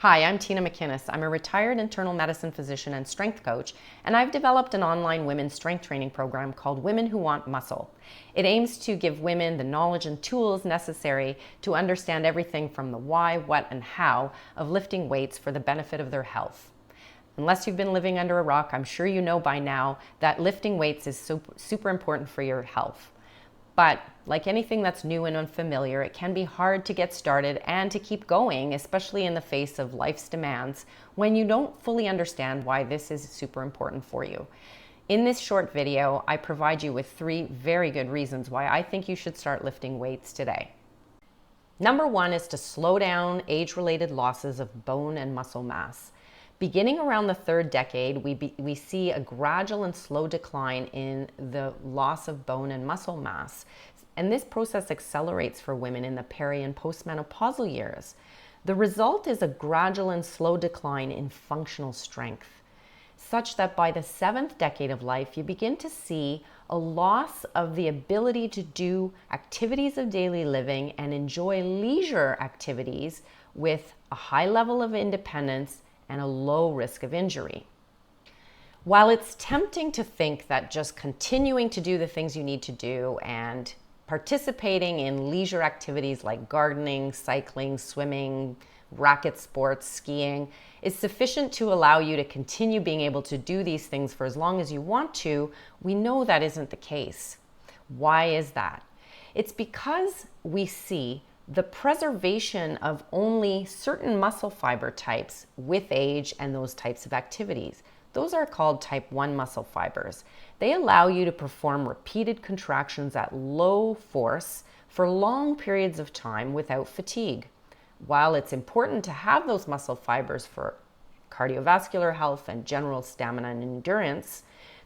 Hi, I'm Tina McInnes. I'm a retired internal medicine physician and strength coach, and I've developed an online women's strength training program called Women Who Want Muscle. It aims to give women the knowledge and tools necessary to understand everything from the why, what, and how of lifting weights for the benefit of their health. Unless you've been living under a rock, I'm sure you know by now that lifting weights is super important for your health. But like anything that's new and unfamiliar, it can be hard to get started and to keep going, especially in the face of life's demands, when you don't fully understand why this is super important for you. In this short video, I provide you with 3 very good reasons why I think you should start lifting weights today. Number 1 is to slow down age-related losses of bone and muscle mass. Beginning around the 3rd decade, we see a gradual and slow decline in the loss of bone and muscle mass. And this process accelerates for women in the peri- and postmenopausal years. The result is a gradual and slow decline in functional strength, such that by the 7th decade of life, you begin to see a loss of the ability to do activities of daily living and enjoy leisure activities with a high level of independence and a low risk of injury. While it's tempting to think that just continuing to do the things you need to do and participating in leisure activities like gardening, cycling, swimming, racket sports, skiing is sufficient to allow you to continue being able to do these things for as long as you want to, we know that isn't the case. Why is that? It's because we see the preservation of only certain muscle fiber types with age and those types of activities. Those are called type 1 muscle fibers. They allow you to perform repeated contractions at low force for long periods of time without fatigue. While it's important to have those muscle fibers for cardiovascular health and general stamina and endurance,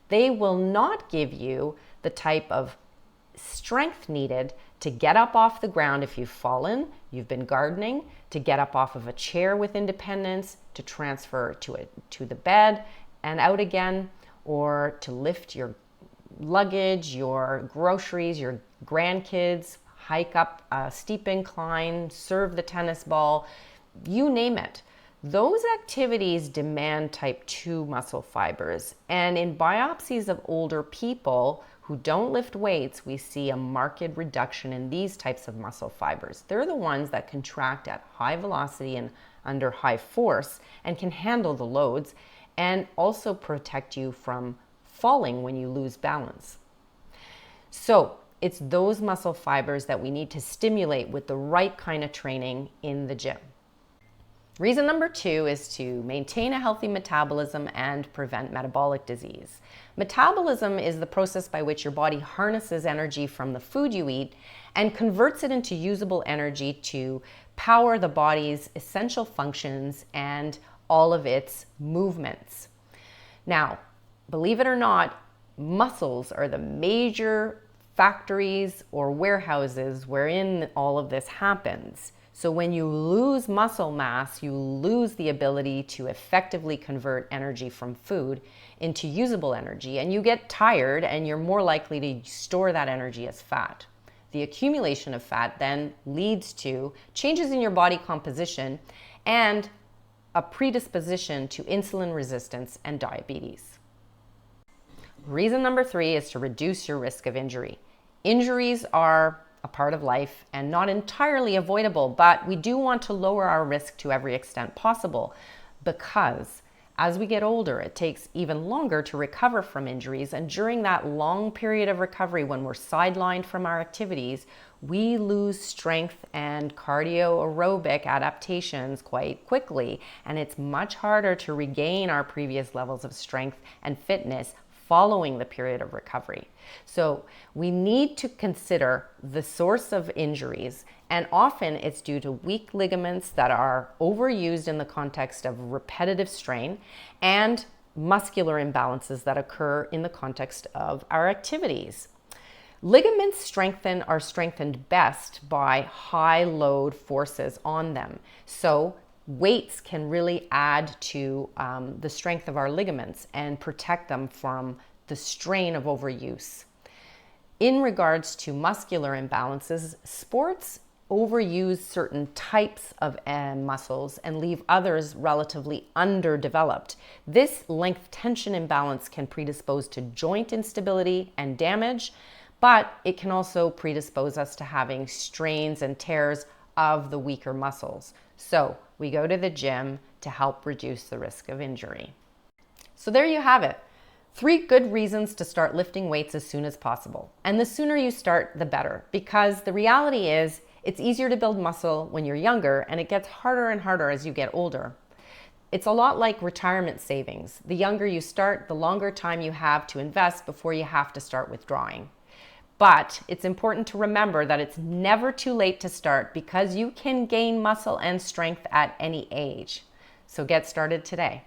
they will not give you the type of strength needed to get up off the ground if you've fallen, you've been gardening, to get up off of a chair with independence, to transfer to the bed and out again, or to lift your luggage, your groceries, your grandkids, hike up a steep incline, serve the tennis ball, you name it. Those activities demand type 2 muscle fibers, and in biopsies of older people who don't lift weights, we see a marked reduction in these types of muscle fibers. They're the ones that contract at high velocity and under high force and can handle the loads and also protect you from falling when you lose balance. So it's those muscle fibers that we need to stimulate with the right kind of training in the gym. Reason number 2 is to maintain a healthy metabolism and prevent metabolic disease. Metabolism is the process by which your body harnesses energy from the food you eat and converts it into usable energy to power the body's essential functions and all of its movements. Now, believe it or not, muscles are the major factories or warehouses wherein all of this happens. So when you lose muscle mass, you lose the ability to effectively convert energy from food into usable energy, and you get tired and you're more likely to store that energy as fat. The accumulation of fat then leads to changes in your body composition and a predisposition to insulin resistance and diabetes. Reason number 3 is to reduce your risk of injury. Injuries are a part of life and not entirely avoidable, but we do want to lower our risk to every extent possible because as we get older, it takes even longer to recover from injuries, and during that long period of recovery when we're sidelined from our activities, we lose strength and cardio aerobic adaptations quite quickly, and it's much harder to regain our previous levels of strength and fitness following the period of recovery. So we need to consider the source of injuries, and often it's due to weak ligaments that are overused in the context of repetitive strain and muscular imbalances that occur in the context of our activities. Ligaments are strengthened best by high load forces on them. So weights can really add to the strength of our ligaments and protect them from the strain of overuse. In regards to muscular imbalances, sports overuse certain types of muscles and leave others relatively underdeveloped. This length tension imbalance can predispose to joint instability and damage, but it can also predispose us to having strains and tears of the weaker muscles. So we go to the gym to help reduce the risk of injury. So there you have it. 3 good reasons to start lifting weights as soon as possible. And the sooner you start, the better, because the reality is it's easier to build muscle when you're younger, and it gets harder and harder as you get older. It's a lot like retirement savings. The younger you start, the longer time you have to invest before you have to start withdrawing. But it's important to remember that it's never too late to start, because you can gain muscle and strength at any age. So get started today.